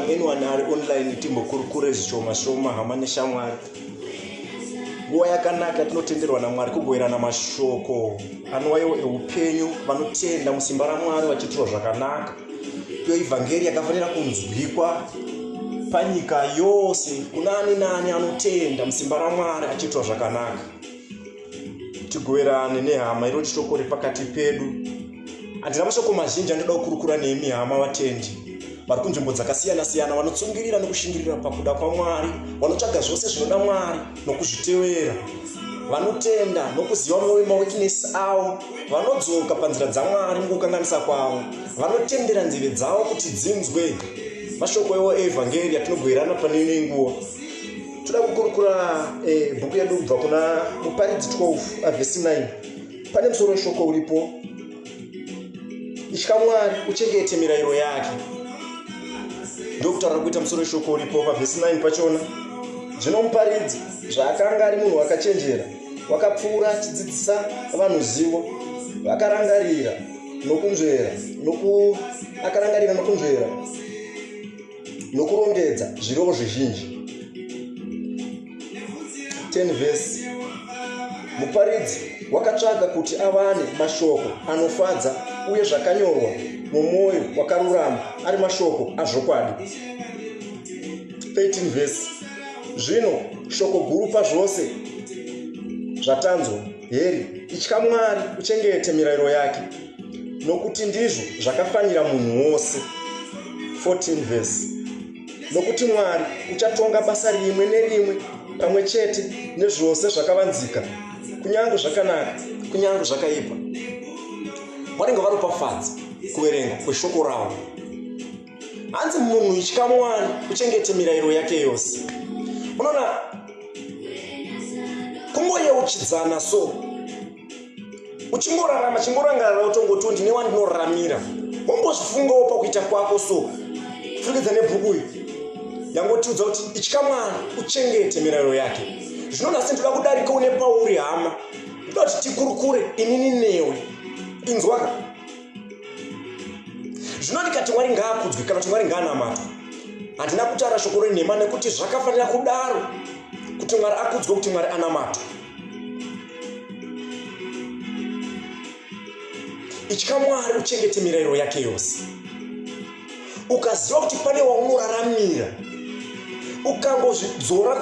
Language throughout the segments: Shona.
anyone are online timbo kurukure zvishoma hama neshamwari. Nguva yakanaka tinotenderwa naMwari kugoverana mashoko anova eupenyu vanotenda musimba raMwari vachiitirwa zvakanaka. Iyo ivhangeri yakafanira kunzwikwa panyika yose kuna ani nani anotenda musimba raMwari achiitirwa zvakanaka. Tigoverane nehama iro shoko repakati pedu. Handina mashoko mazhinji andoda kukurukura nemi hama vatendi vari kunzvimbo dzakasiyana-siyana vanotsungirira nokushingirira pakuda kwaMwari, vanotsvaga zvose zvinoda Mwari nokuzvitevera, vanotenda nokuziva maweakness avo, vanodzoka panzira dzaMwari mukukanganisa kwavo, vanotendera nzeve dzavo kuti dzinzwe mashoko evo evhangeri atinogoverana pane imwe nguva. Toda kukurukura bhuku yedu kubva kuna Muparidzi 12 vhesi 9. Pane musoro weshoko uripo, itya Mwari uchengete mirayiro yake. Ndokutaura kuita musoro weshoko uripo pavhesi 9 pachona. Zvino muparidzi zvaakanga ari munhu wakachenjera, wakapfuura achidzidzisa vanhu zivo, akarangarira nokunzvera nokurongedza zvirevo zvizhinji. 10 vhesi. Muparidzi wakatsvaga kuti awane mashoko anofadza uye zvakanyorwa mumwoyo wakarurama ari mashoko azvokwadi. 13 vhesi. Zvino shoko guru pazvose zvatanzwa heri, itya Mwari uchengete mirayiro yake, nokuti ndizvo zvakafanira munhu wose. 14 vhesi. Nokuti Mwari uchatonga basa rimwe nerimwe pamwe chete nezvose zvakavanzika, kunyange zvakanaka kunyange zvakaipa. Vanenge varopafadza kuverenga kweshoko ravo. Hanzi munhu itya Mwari uchengete mirayiro yake yose. Unoona, kungoyeuchidzana so uchingorarama chingorangarira utongoti ndine wandinoraramira, wombozvifungawo pakuita kwako. So furidza nebhuku yangotiudza kuti itya Mwari uchengete mirayiro yake. Zvino nhasi ndoda kudarika une pauri hama, ndoda kuti tikurukure inini newe. Inzwaka. Zvino ndikati Mwari ngaakudzwe kana kuti Mwari ngaanamatwe, handina kutaura shoko renhema nekuti zvakafanira kudaro kuti Mwari akudzwe, kuti Mwari anamatwe. Itya Mwari uchengete mirayiro yake yose. Ukaziva kuti pane waunoraramira, ukangozvidzora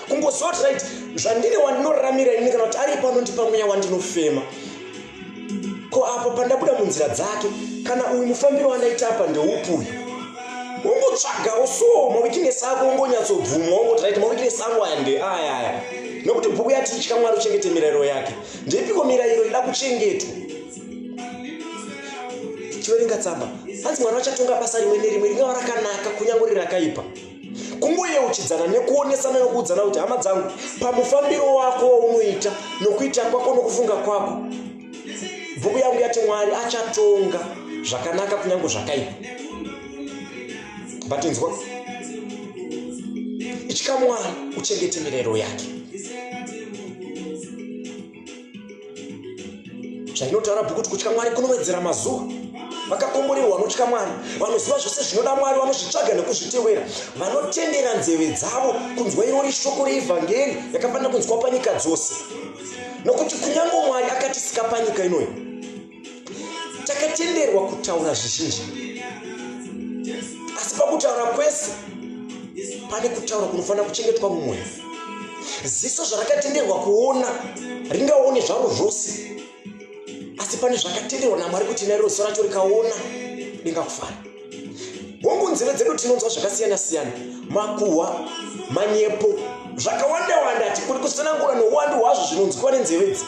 kungoziva kuti right, zvandine wandinoraramira ini kana kuti ari panondipa mweya wandinofema, ko apo pandabuda munzira dzake, kana uyu mufambiro wandaita apa ndeupi uyu, ungotsvagawo so maweakness ako, ungonyatsobvumwa ungoti right, maweakness angu aya ndeaya. Nokuti bhuku yati itya Mwari uchengete mirayiro yake. Ndepiko mirayiro ida kuchengetwa? Chiverenga tsamba, hanzi Mwari vachatonga basa rimwe nerimwe, ringava rakanaka kunyange riri rakaipa. Kungoyeuchidzana nekuonesana nokuudzana kuti hama dzangu, pamufambiro wako waunoita nokuita kwako nokufunga kwako, bhuku yangu yati Mwari achatonga zvakanaka kunyange zvakaipa. Batinzwa, itya Mwari uchengete mirayiro yake. Zvainotaura bhuku kuti kutya Mwari kunowedzera mazuva. Vakakomborerwa vanotya Mwari, vanoziva zvose zvinoda Mwari, vanozvitsvaga nekuzvitevera, vanotendera nzeve dzavo kunzwa irori shoko reivhangeri yakafanira kunzwa panyika dzose. Nokuti kunyange Mwari akatisika panyika inoyi, takatenderwa kutaura zvizhinji, asi pakutaura kwese pane kutaura kunofanira kuchengetwa mumwoyo. Ziso zvarakatenderwa kuona ringaone zvaro zvose, asi pane zvakatenderwa naMwari kuti nairo ziso racho rikaona ringakufara. Hongu nzeve dzedu tinonzwa zvakasiyana-siyana, makuhwa, manyepo, zvakawanda-wanda, hatikuri kusanangura nouwandu hwazvo zvinonzwiwa nenzeve idzi.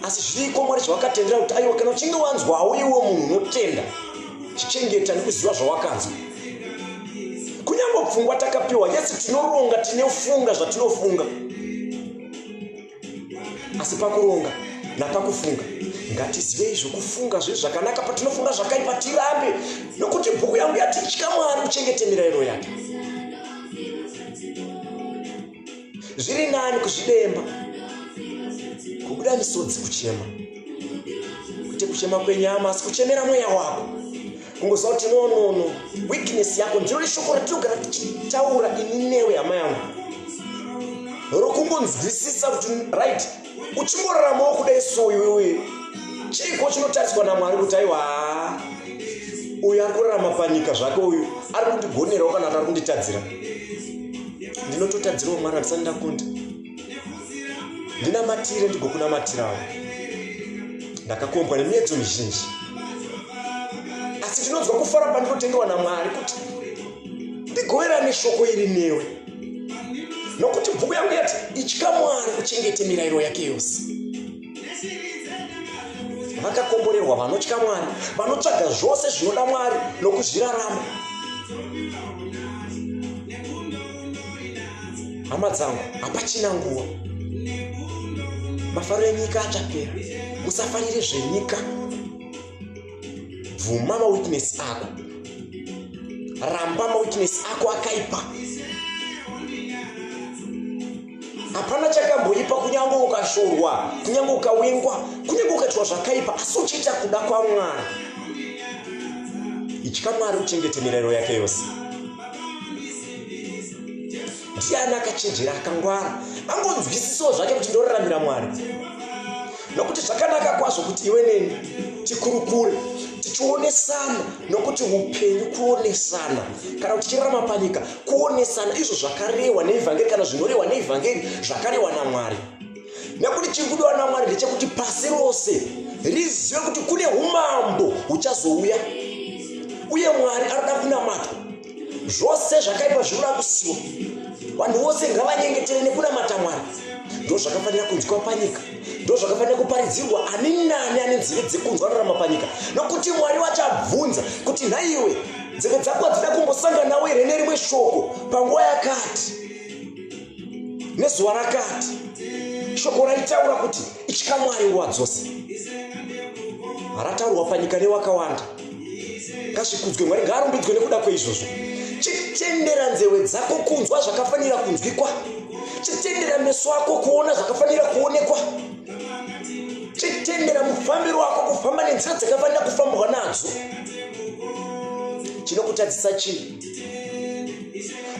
Asi zviriko Mwari zvawakatendera kuti aiwa, kana uchinge wanzwawo iwe munhu unotenda, chichengeta nekuziva zvawakanzwa. Kunyange pfungwa takapiwa, yesi tinoronga, tinofunga zvatinofunga, asi pakuronga napakufunga ngatizivei zvokufunga zvezvi zvakanaka, patinofunga zvakaipa tirambe, nokuti bhuku yangu yati itya Mwari uchengete mirayiro yake. zviri nani kuzvidemba, kubuda misodzi kuchema, kuti kuchema kwenyama asi kuchemera mweya wako, kungoziva kuti no weakness yako ndiro shoko ratinogara tichitaura ini newe hama yangu, rokungonzwisisa kuti right uchingoraramawo kudai so iwewe chiko chinotariswa naMwari kuti aiwa uyu ari kurarama panyika zvake, uyu ari kundigonerawo kana ari kunditadzira. Ndinototadzirawo Mwari handisati ndakunda, ndinamatire ndigokunamatirawo. Ndakakombwa nemiedzo mizhinji, asi ndinonzwa kufara pandinotengewa naMwari kuti ndigoverane shoko iri newe, nokuti bhuku yangu yati itya Mwari uchengete mirayiro yake yose. Vakakomborerwa vanotya Mwari, vanotsvaga zvose zvinoda Mwari nokuzvirarama. Hama dzangu, hapachina nguva, mafaro enyika achapera. Musafarire zvenyika, bvuma maweakness ako, ramba maweakness ako akaipa. Hapana chakamboipa, kunyange ukashorwa, kunyange ukawengwa, kunyange ukaitwa zvakaipa, asi uchiita kuda kwaMwari. Itya Mwari uchengete mirayiro yake yose. Ndiani akachenjera akangwara angonzwisisawo zvake kuti ndoraramira Mwari, nokuti zvakanaka kwazvo kuti iwe neni tikurukure tichionesana, nokuti upenyu kuonesana, kana kuti tichirarama panyika kuonesana, izvo zvakarehwa neivhangeri kana zvinorehwa neivhangeri zvakarehwa naMwari. Nekuti chiri kudiwa naMwari ndechekuti pasi rose rizive kuti kune umambo huchazouya, uye Mwari anoda kunamatwa. Zvose zvakaipa zvinoda kusiwa, vanhu vose ngavanyengetere nekunamata Mwari. Ndo zvakafanira kunzwa panyika, ndo zvakafanira kuparidzirwa ani nani ane nzeve dzekunzwa rarama panyika, nokuti Mwari vachabvunza kuti nhaiwe nzeve dzako hadzina kumbosangana nawo here nerimwe shoko panguva yakati nezuva rakati, shoko raitaura kuti itya Mwari nguva dzose. Harataurwa panyika nevakawanda. Ngazvikudzwe Mwari, ngaarumbidzwe nekuda kweizvozvo. Chitendera nzeve dzako kunzwa zvakafanira kunzwikwa, chitendera meso ako kuona zvakafanira kuonekwa, chitendera mufambiro wako kufamba nenzira dzakafanira kufambwa nadzo. Chinokutadzisa chii?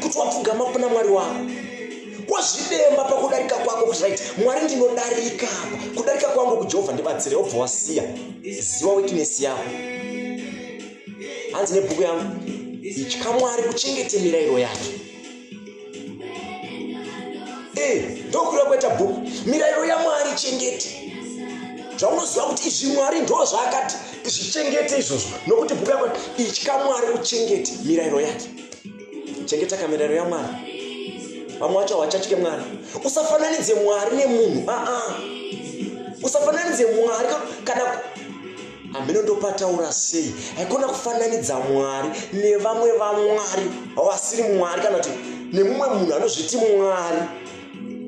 Kuti wapfugama kuna Mwari wako, wazvidemba pakudarika kwako kuti right, Mwari ndinodarika apa, kudarika kwangu kuJehovha ndibatsire, wobva wasiya. Ziva weakness yako. Hanzi nebhuku yangu, itya Mwari uchengete mirayiro yake. Ndokuda kuita bhuku, mirayiro yaMwari chengete. Zvaunoziva kuti izvi Mwari ndo zvaakati zvichengete izvozvo, nokuti bhuku yako itya Mwari uchengete mirayiro yake. Chengeta kamirayiro yaMwari. Vamwe vacho havachatye Mwari. Usafananidze Mwari nemunhu. Usafananidze Mwari kana hamene ndopataura sei, haikona kufananidza Mwari nevamwe vaMwari vasiri Mwari, kana kuti nemumwe munhu anozviti Mwari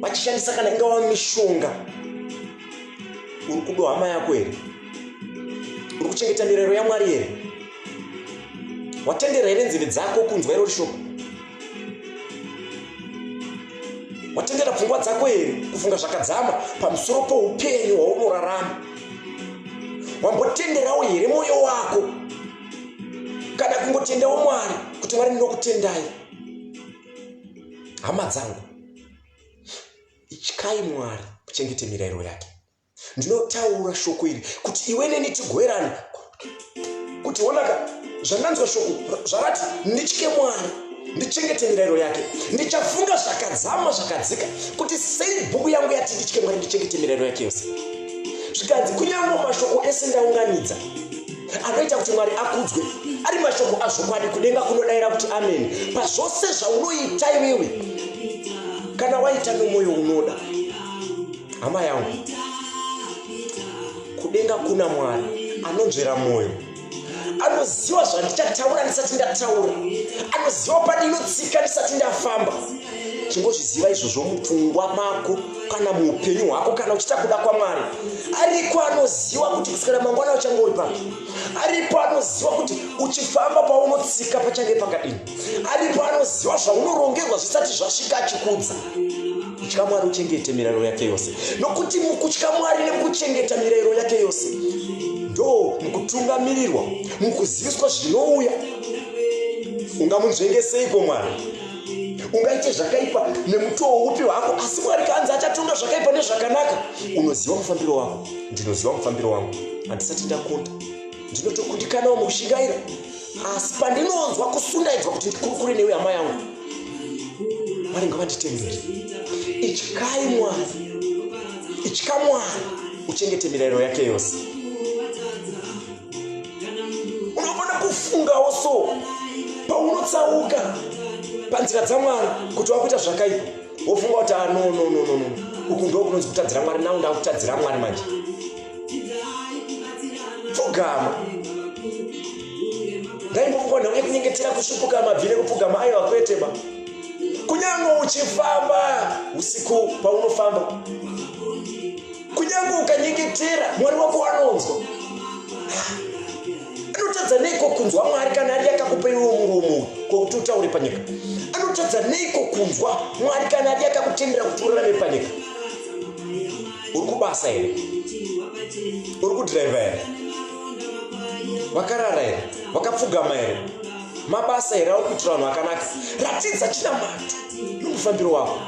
vachishandisa kana ingava mishonga. Uri kudo hama yako here? Uri kuchengeta mirayiro yaMwari here? Watendera here nzeve dzako kunzwa iro shoko? Watendera pfungwa dzako here kufunga zvakadzama pamusoro poupenyu hwaunorarama? Wambotenderawo here mwoyo wako, kana kungotendawo Mwari kuti Mwari ndinokutendai? Hama dzangu, ityai Mwari kuchengete mirayiro yake. Ndinotaura shoko iri kuti iwe neni tigoverane, kuti onaka zvandanzwa shoko zvarati nditye Mwari ndichengete mirayiro yake. Ndichafunga zvakadzama zvakadzika kuti sei bhuku yangu yati nditye Mwari ndichengete mirayiro yake yose. Zvikanzi kunyange mashoko ese ndaunganidza anoita kuti Mwari akudzwe ari mashoko azvokwadi kudenga kunodayira kuti amen pazvose zvaunoita iwewe, kana waita nomwoyo unoda. Hama yangu, kudenga kuna Mwari anonzvera mwoyo, anoziva zvandichataura ndisati ndataura, anoziva pandinotsika ndisati ndafamba. Chingozviziva izvozvo mupfungwa mako kana muupenyu hwako, kana uchiita kuda kwaMwari. Ariko anoziva kuti kusvikira mangwana uchange uri papi. Aripo anoziva kuti uchifamba paunotsika pachange pakadini. Aripo anoziva zvaunorongerwa zvisati zvasvika achikudza. kutya Mwari uchengete mirayiro yake yose. Nokuti mukutya Mwari nekuchengeta mirayiro yake yose ndo mukutungamirirwa, mukuziviswa zvinouya. Ungamunzvengeseiko Mwari? Ungaite zvakaipa nemutoo upi wako, asi Mwari kanzi achatonga zvakaipa nezvakanaka. Unoziva mufambiro wako, ndinoziva mufambiro wangu. Handisati ndakunda, ndinotokundikanawo mukushingaira, asi pandinonzwa kusundaidzwa kuti ndikurukure newe hama yangu, Mwari ngavanditendere. Ityayi Mwari, itya Mwari, uchengete mirayiro yake yose. Unogona kufungawo so paunotsauka panzira dzaMwari kuti wakuita zvakaipa, wofunga kuti no, uku ndo kunonzi kutadzira Mwari, nawo ndakutadzira Mwari manje. Pfugama. Ndaimbofunga ndauya kunyengetera kushupuka mabvire kupfugama aiwa kwete ba. Kunyange uchifamba usiku paunofamba, kunyange ukanyengetera Mwari wako anonzwa. Anotadza neiko kunzwa Mwari kana ari akakupa iwe muromo kokuti utaure panyika? Anotadza neiko kunzwa Mwari kana ari akakutendera kuti urarame panyika? Uri kubasa here? Uri kudhiraivha here? Wakarara here? Wakapfugama here? Mabasa here ari kuitira vanhu vakanaka? Ratidza chinamato nomufambiro wako.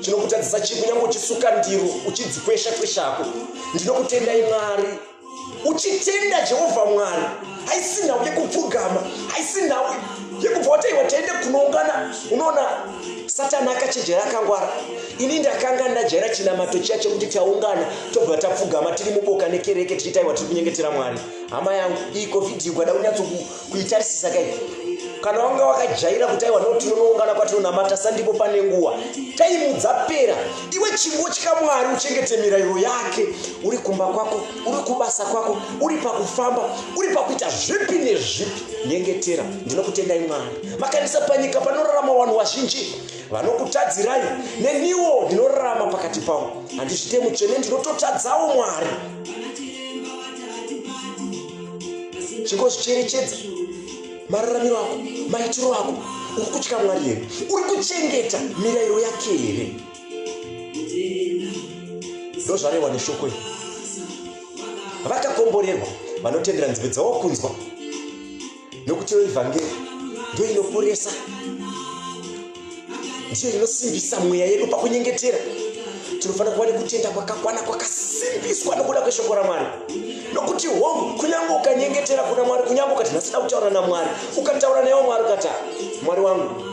Chinokutadzisa chii kunyange uchisuka ndiro uchidzikwesha-kweshako? Ndinokutendai Mwari. Uchitenda Jehovha Mwari, haisi nhau yekupfugama, haisi nhau yekubva wataiwa taende kunoungana. Unoona Satani akachenjera akangwara. Ini ndakanga ndajaira chinamato chiya chekuti taungana tobva tapfugama tiri muboka nekereke tichitaiwa tiri kunyengetera Mwari. Hama yangu, iyi COVID igwada kunyatso kuitarisisa kai. Kana wanga wakajaira kuti aiwa noti unoungana kwatinonamata sandipo pane nguwa, taimu dzapera. Iwe chingotya Mwari, uchengete mirayiro yake. Uri kumba kwako, uri kubasa kwako, uri pakufamba, uri pakuita zvipi nezvipi, nyengetera. Ndinokutendai Mwari. Makanisa panyika panorarama vanhu vazhinji vanokutadzirai, neniwo ndinorarama pakati pavo. Handisvite mutsvene, ndinototadzawo Mwari. Chingozvicherechedza mararamiro ako, maitiro ako. Uri kutya Mwari here? Uri kuchengeta mirayiro yake here? Ndo zvarehwa neshoko iri. Vakakomborerwa vanotendera nzeve dzavo kunzwa, nokuti evhangeri ndiyo inoporesa, ndiyo inosimbisa mweya yedu pakunyengetera. Tinofanira kuva nekutenda kwakakwana kwakasimbiswa nokuda kweshoko raMwari. Nokuti hongu, kunyange ukanyengetera kuna Mwari, kunyange ukati ndasina kutaura naMwari, ukataura naye Mwari ukati Mwari wangu,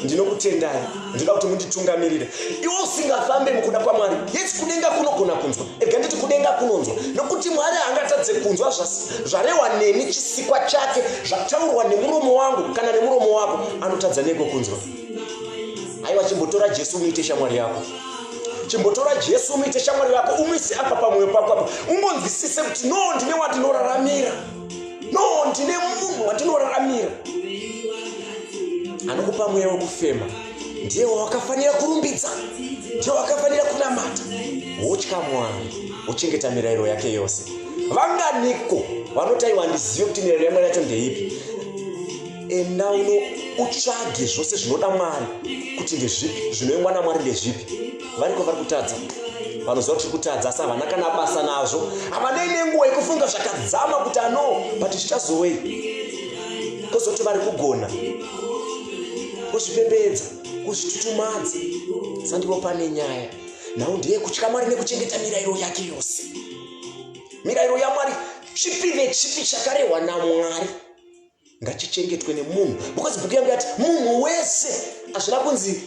ndinokutendai, ndinoda kuti munditungamirire. Iwe usingafambe mukuda kwaMwari, yeti kudenga kunogona kunzwa, ega nditi kudenga kunonzwa. Nokuti Mwari haangatadze kunzwa zvarehwa neni, chisikwa chake, zvataurwa nemuromo wangu kana nemuromo wako, anotadza neiko kunzwa. Aiwa, chimbotora Jesu umuite shamwari yako. Chimbotora Jesu umuite shamwari yako, umise apa pamwoyo pako apa. Umbonzwisise kuti no, ndine wandinoraramira. No, ndine munhu wandinoraramira. Anokupa mweya wekufema ndiye wakafanira kurumbidza, ndiye wakafanira kunamata. Wotya Mwari, uchengeta mirayiro yake yose. Vanganiko vanotaiwa ndizive kuti mirayiro yaMwari yacho ndeipi? Enda uno utsvage zvose zvinoda Mwari kuti ndezvipi, zvinoengwa naMwari ndezvipi. Variko vari kutadza, vanoziva kuti kutadza, asi havana kana basa nazvo. Havanei nenguva yekufunga zvakadzama kuti pati zvichazowei. Kozoti vari kugona kuzvipembedza, kuzvitutumadza. Sandipo pane nyaya. Nhau ndiye kutya Mwari nekuchengeta mirayiro yake yose. Mirayiro yaMwari chipi nechipi chakarehwa naMwari ngachichengetwe nemunhu. Because bhuku yangu yati munhu wese, hazvina kunzi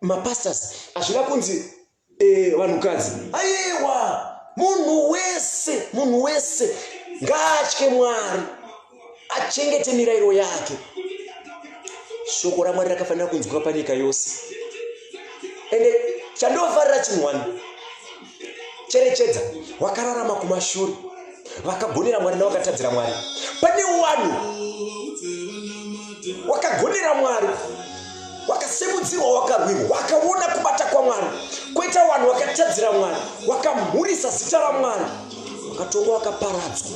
mapastors, hazvina kunzi vanhukadzi. Aiwa, munhu wese ngaatye Mwari, achengete mirayiro yake. Shoko raMwari rakafanira kunzwika panyika yose. Ende chandofarira chinhwani, cherechedza wakararama kumashure, vakagonera Mwari navakatadzira Mwari. Pane vanhu wakagonera Mwari, wakasemudzirwa, wakarwirwa, wakaona kubata kwaMwari. Koita vanhu wakatadzira Mwari, wakamhurisa zita raMwari, wakatonga wakaparadzwa.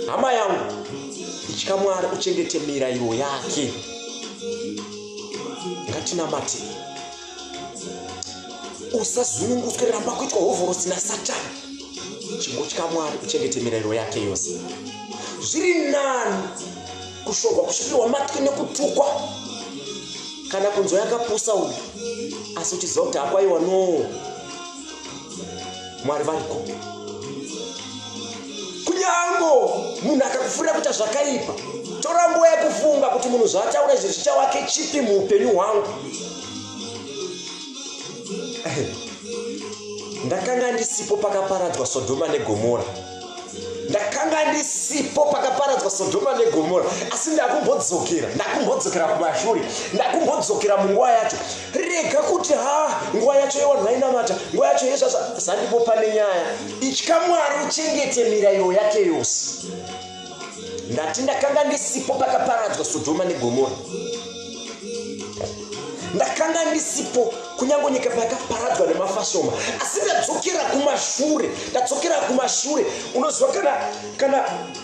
Hama yangu, itya Mwari, uchengete mirayiro yake. ngatinamate. Usazununguswe ramba kuitwa hovhorosi naSatani. Chingotya Mwari uchengete mirayiro yake yose. Zviri nani kushorwa kusvikirwa matwi nekutukwa kana kunzwa yakapusa uyu, asi uchiziva kuti hakwaiwa no Mwari variko. Kunyango munhu akakufurira kuita zvakaipa, tora nguva yekufunga kuti munhu zvaataura izvi zvichawake chipi muupenyu hwangu. Ndakanga ndisipo pakaparadzwa Sodoma neGomora. Ndakanga ndisipo pakaparadzwa Sodoma neGomora, asi ndakumbodzokera kumashure, ndakumbodzokera munguva yacho. Rega kuti nguva yacho yevanhu vainamata, nguva yacho yezvazva, zandipo pane nyaya. Itya Mwari uchengete mirayiro yake yose. Ndati ndakanga ndisipo pakaparadzwa Sodoma neGomora. Ndakanga ndisipo kunyange nyika pakaparadzwa nemafashoma, asi ndadzokera kumashure. Unoziva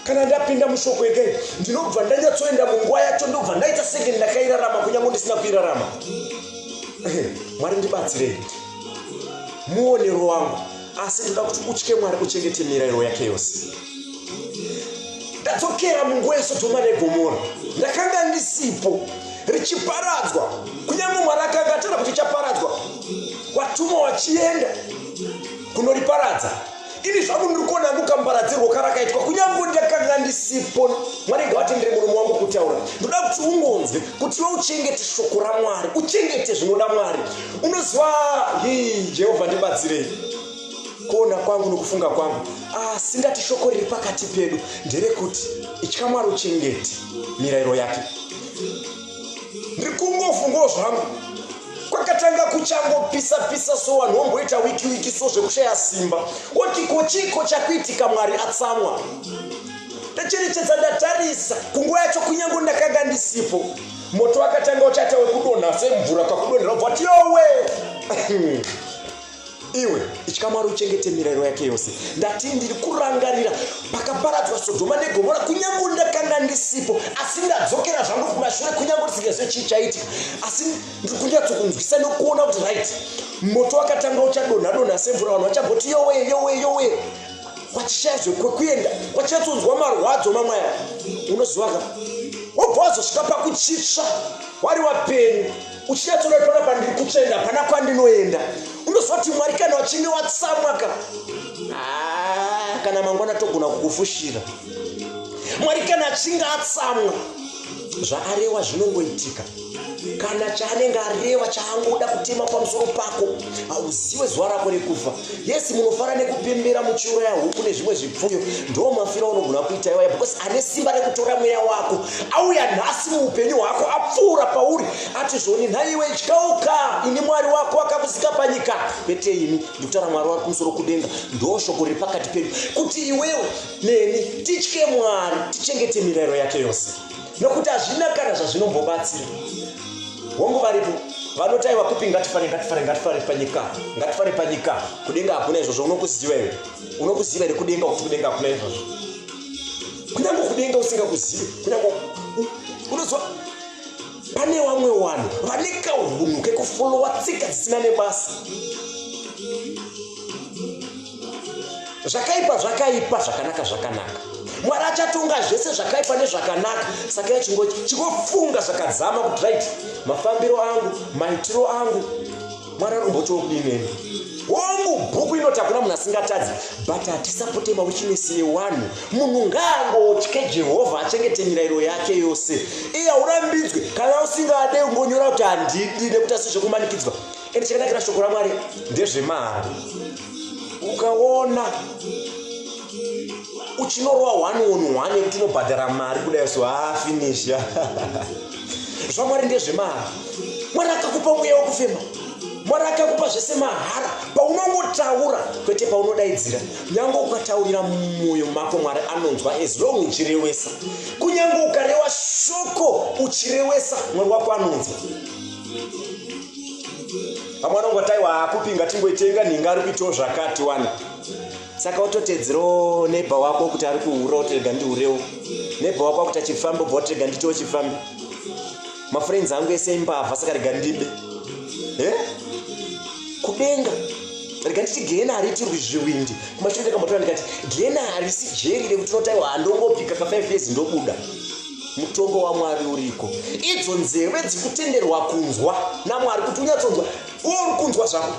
kana ndapinda mushoko yake, ndinobva ndanyatsoenda munguva yacho, ndobva ndaita senge ndakairarama kunyange ndisina kuirarama. Mwari ndibatsirei muonero wangu, asi ndoda kuti utye Mwari uchengete mirayiro yake yose. Ndadzokera munguva yeSodoma neGomora, ndakanga ndisipo richiparadzwa, kunyange Mwari akanga atara kuti chaparadzwa, watuma wachienda kunoriparadza. Ini zvangu ndiri kuona kukambaradzirwa karakaitwa, kunyange ndakanga ndisipo. Mwari ngavatendere muromo wangu kutaura. Ndoda kuti ungonzwe kuti iwe uchengete shoko raMwari, uchengete zvinoda Mwari. Unoziva Jehovha ndibatsirei kuona kwangu nokufunga kwangu, asi ndati shoko riri pakati pedu nderekuti itya Mwari uchengete mirayiro yake. Ndiri kungofungawo zvangu, kwakatanga kuchangopisa so vanhu vomboita wiki so zvekushaya simba. Otiko chiko chakuitika Mwari atsamwa. Ndacherechedza ndatarisa kunguva yacho, kunyange ndakanga ndisipo, moto wakatanga uchata wekudonha semvura kakudonhera ubva ati yowe. Iwe itya Mwari uchengete mirayiro yake yose. Ndati ndiri kurangarira pakaparadzwa Sodoma neGomora, kunyange ndakanga ndisipo, asi ndadzokera zvangu kumashure, kunyange ndisingazive chii chaitika, asi ndiri kunyatsokunzwisa nokuona kuti right, moto wakatanga uchadonha semvura, vanhu vachabvoti yowe. Wachishaya zvekuenda, wachatsonzwa marwadzo mamwe aya. Unozivaka wobva wazosvika pakuchitsva wari wapenyu, uchinyatsona kuti pana pandiri kutsvenda, pana kwandinoenda. Unoziva kuti Mwari kana wachinge watsamwa kana mangwana togona kukufushira. Mwari kana achinge atsamwa, zvaareva zvinongoitika. Kana chaanenge areva chaangoda kutema pamusoro pako, hauziwe zuva rako rekufa. Yesi, munofara nekupembera muchiuraya huku nezvimwe zvipfuyo, ndo mafira unogona kuita iwaya, because ane simba rekutora mweya wako auya nhasi muupenyu hwako, apfuura pauri ati zvoni, nhaiwe tyauka, ini Mwari wako akakuzika panyika. Kwete ini, ndikutaura Mwari wari kumusoro kudenga. Ndo shoko riri pakati pedu kuti iwewe neni titye Mwari, tichengete mirayiro yake yose, nokuti hazvina kana zvazvinombobatsira. Wangu varipo vanotaiwa kupi ngatifare panyika. Kudenga hakuna izvozvo. Unokuziva ere kudenga, kuti kudenga hakuna izvozvo? Kunyange kudenga usingakuzivi, kunyange unoziva pane vamwe vanhu vane kahunhu kekufolowa tsika dzisina nebasa. Zvakaipa, zvakanaka. Mwari achatonga zvese zvakaipa nezvakanaka. Saka chingofunga zvakadzama kuti right, mafambiro angu, maitiro angu, Mwari anombotiwo kudineni. Wangu bhuku inoti hakuna munhu asingatadzi, but hatisapote mawichiness yewanhu. Munhu ngaangotye Jehovha, achengete mirayiro yake yose. Iye haurambidzwe. Kana usingade ungonyora kuti handidi nekuti asi zvekumanikidzwa. Ende chakanakira shoko raMwari ndezvemari. Ukaona uchinorwa 1 on 1 yekuti unobhadhara mari kudai so finisha. ZvaMwari ndezvemari. Mwari akakupa mweya wekufema, Mwari akakupa zvese mahara paunongotaura, kwete paunodaidzira. Nyange ukataurira mumwoyo mako, Mwari anonzwa as long uchirewesa. Kunyange ukareva shoko uchirewesa, Mwari wako anonzwa. Vamwe vanongotaiwa hakupinga tingoitenga ninga ari kuitawo zvakati wani. Saka utotedzero neighbor wako kuti ari kuhura utirega ndihurewo. Neighbor wako kuti achifamba ubva utirega nditiwo chifambe. mafriends angu ese imbavha saka rega ndibe kudenga rega nditi gena hariitirwi zviwindi kumashure ndakamotora ndikati gena harisi jeri rekuti unotaiwa handongopika ka 5 years ndobuda. Mutongo wa Mwari uriko. Idzo nzeve dzikutenderwa kunzwa naMwari kuti unyatsonzwa uri kunzwa zvako.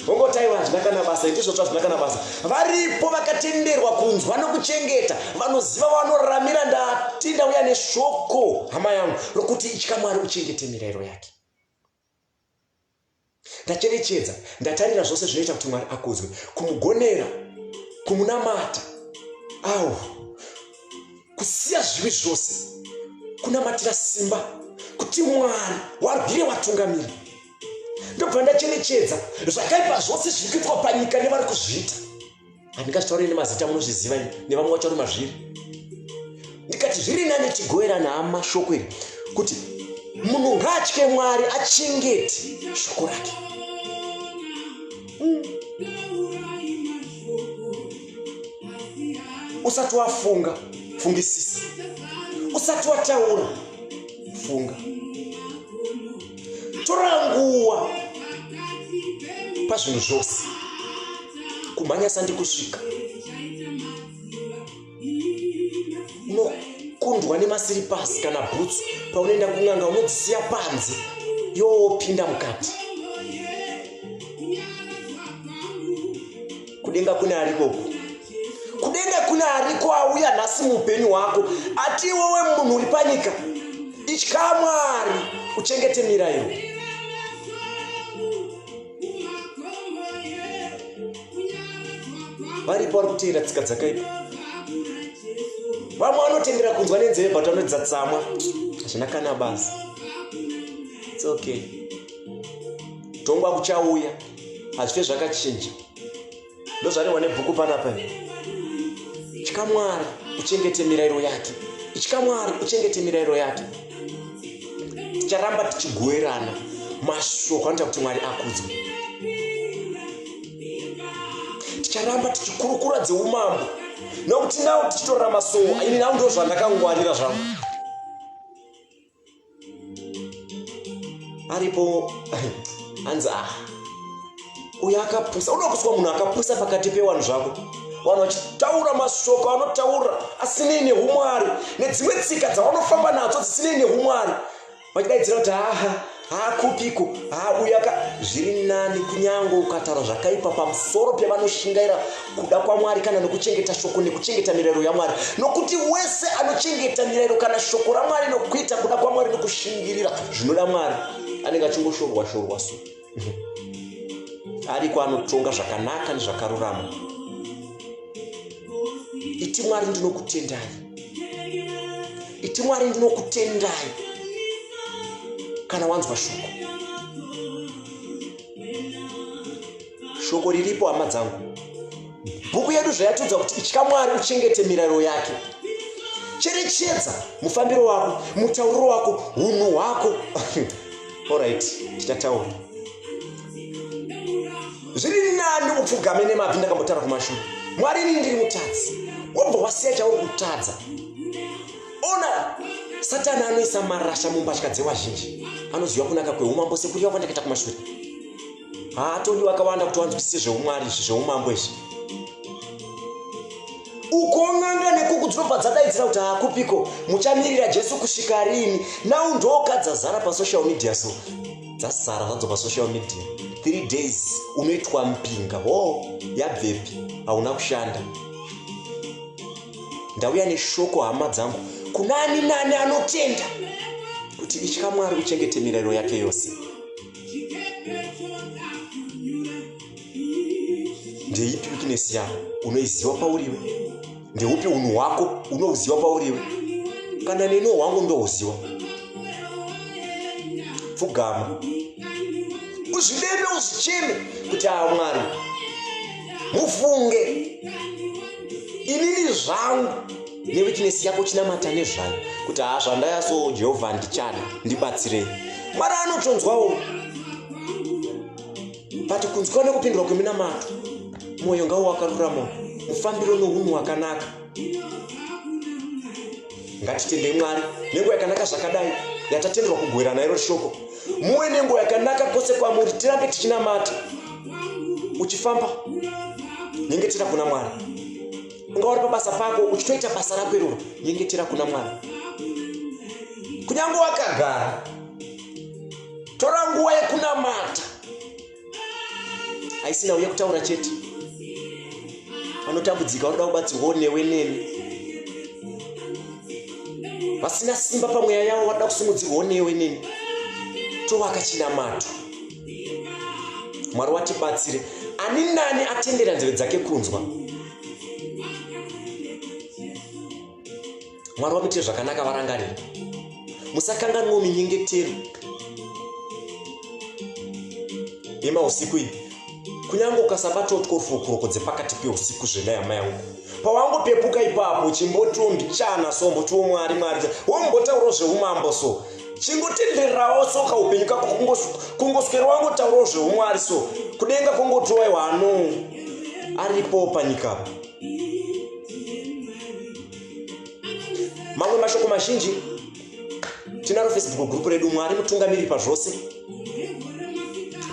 Vongotaiwa zvinakana basa ndizvo zvinakana basa. Varipo vakatenderwa kunzwa nokuchengeta, vanoziva vanoramira. Ndatinda uya neshoko hama yangu rokuti itya Mwari uchengete mirayiro yake. Ndacherechedza, ndatarira zvose zvinoita kuti Mwari akudzwe, kumugonera, kumunamata, kusiya zvivi zvose, kunamatira simba, kuti Mwari warwire watungamiri. Ndobva ndacherechedza zvakaipa zvose zviri kuitwa panyika nevari kuzviita. Handingachitauri nemazita munozviziva nevamwe vacho vari mazviri. Ndikati zviri nani tigoverana hama shoko iri kuti munhu ngaatye Mwari achengete shoko rake. Usati wafunga, fungisisa. Usati wataura, funga. Tora nguva pazvinhu zvose. Kumhanya sandi kusvika. Unokundwa nemasiripasi kana bhutsu paunoenda kun'anga unodzisiya panze yopinda mukati. Kudenga kune arikoko. Kudenga kuna ariko auya nhasi muupenyu hwako ati iwewe munhu uri panyika itya Mwari uchengete mirayiro. Varipo vari kuteera tsika dzakaipa. Vamwe vanotendera kunzwa nenzeve but vanodzidza tsamwa. Zvinakana basa. It's okay. Tongwa kuchauya. Hazvife zvakachinja. Ndozvarewa nebhuku panapa. Itya Mwari uchengete mirayiro yake. Itya Mwari uchengete mirayiro yake. Ticharamba tichigoverana mashoko anoita kuti Mwari akudzwe. Ticharamba tichikurukura dzeumambo nokuti nawo tichitorera masomo. Ini nawo ndo zvandakangwarira zvangu. Aripo hanzi uyo akapusa. Unoda kuswa munhu akapusa pakati pevanhu zvako. Vanhu vachitaura mashoko anotaura asinei neumwari, nedzimwe tsika dzavanofamba nadzo dzisinei neumwari, vachidaidzira kuti haakupiko, uyo zviri nani kunyange ukataura zvakaipa pamusoro pevanoshingaira kuda kwaMwari kana nokuchengeta shoko nekuchengeta mirayiro yaMwari. Nokuti wese anochengeta mirayiro kana shoko raMwari nokuita kuda kwaMwari nokushingirira zvinoda Mwari anenge achingoshoorwa so. Ariko anotonga zvakanaka nezvakarurama. Iti Mwari ndinokutendai. Iti Mwari ndinokutendai. Kana wanzwa shoko. Shoko riripo hama dzangu. Bhuku yedu zvayatudza kuti itya Mwari uchengete mirayiro yake. Cherechedza mufambiro wako, mutauriro wako, unhu hwako. Alright, tichataura. Zviri nani upfugame nemabvi ndakambotaura kumashure. Mwari ini ndiri mutadzi. Wobva wasiya chauri kutadza. Ona Satani anoisa marasha mumbatya dzevazhinji. Anoziva kunaka kweumambo sekuriva kwandakaita kumashure. Haatodi wakawanda kuti wanzwisise zveumwari zveumambo izvi. Ukonganga nekuku dzinobva dzadaidzira kuti hakupiko muchamirira Jesu kusvika rini. Nawo ndoka dzazara pasocial media so. Dzazara zvadzo pasocial media. 3 days unoitwa mpinga. Yabvepi hauna kushanda. Ndauya neshoko hama dzangu. Kunani nani anotenda kuti itya Mwari uchengete mirayiro yake yose. Ndeipi weakness yako unoiziva pauriwe? Ndeupi unhu hwako unoziva pauriwe? Kana neno hwangu ndohuziva. Pfugama. Uzvidebe uzvicheme kuti Mwari mufunge. Inini zvangu neweakness yako chinamata nezvayo kuti zvandayaso Jehovha ndichada ndibatsirei. Mwari anotonzwawo. But kunzwa nekupindura kweminamato mwoyo ngawo wakarurama, mufambiro nounhu hwakanaka. Ngatitende Mwari nenguva yakanaka zvakadai yatatenderwa kugwira nayo shoko. Muwe nenguva yakanaka kwose kwamuri, tirambe tichinamata. Uchifamba nyengetera kuna Mwari. Ungauri pabasa pako uchitoita basa rako iroro, nyengetera kuna Mwari. Kunyange wakagara, tora nguva yekunamata. Haisina uye kutaura chete. Vanotambudzika vanoda kubatsirwa newe neni. Vasina simba pamweya yavo vanoda kusimudzirwa newe neni. Tovaka chinamato. Mwari watibatsire. Ani nani atendera nzeve dzake kunzwa. Mwari wamuitire zvakanaka varangarira. Musakanganwa minyengetero. Ima usiku iyi. Kunyange ukasabata utikofu kurokodze pakati peusiku zvena yama yangu. Pawangopepuka ipapo chimboti ndichana sombo Mwari wombotaura zveumambo so. Chingotendererawo soka upenyu kako kungoswera wangotaura zveumwari so. Kudenga kungotowa wano aripo panyika. Mamwe mashoko mazhinji tinaro Facebook group redu Mwari mutungamiri pazvose.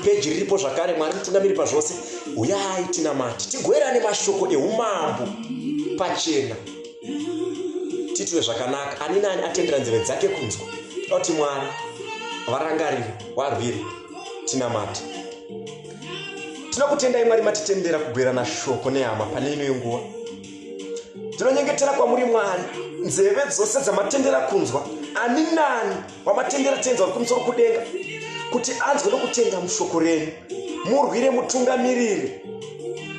Page riripo zvakare Mwari mutungamiri pazvose. Uyai tinamati tigwerane mashoko eumambo pachena. Titwe zvakanaka. Ani nani atendera nzeve dzake kunzwa. Oti Mwari varangarire warwire tinamati. Tinokutendai Mwari matitendera kugwerana shoko nehama pane ino nguva. Tinonyengetera kwamuri Mwari nzeve dzose dzamatendera kunzwa. Ani nani wamatendera tenzwa kumusoro kudenga kuti anzwe nokutenda mushoko renyu. Murwire mutungamirire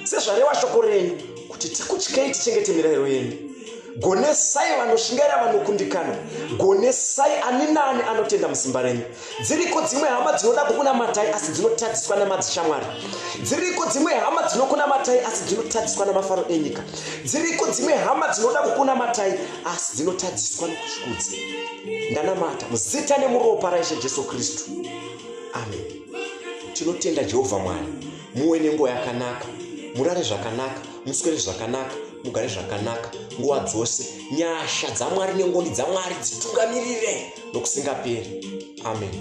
sezvareva shoko renyu kuti tikutyei tichengete mirayiro yenyu. Gonesai vanoshingaira vanokundikana. Gonesai ani nani anotenda musimba renyu. Dziriko dzimwe hama dzinoda kukunamatai asi dzinotadziswa namadzishamwari. Dziriko dzimwe hama dzinokunamatai asi dzinotadziswa namafaro enyika. Dziriko dzimwe hama dzinoda kukunamatai asi dzinotadziswa nokutyudza. Ndanamata muzita nemuropa raIshe Jesu Kristu. Amen. Tinotenda Jehovha Mwari. Muwe nenguva yakanaka. Murare zvakanaka. Muswere zvakanaka. Mugare zvakanaka nguva dzose. Nyasha dzaMwari nengoni dzaMwari dzitungamirire nokusingaperi. Amen.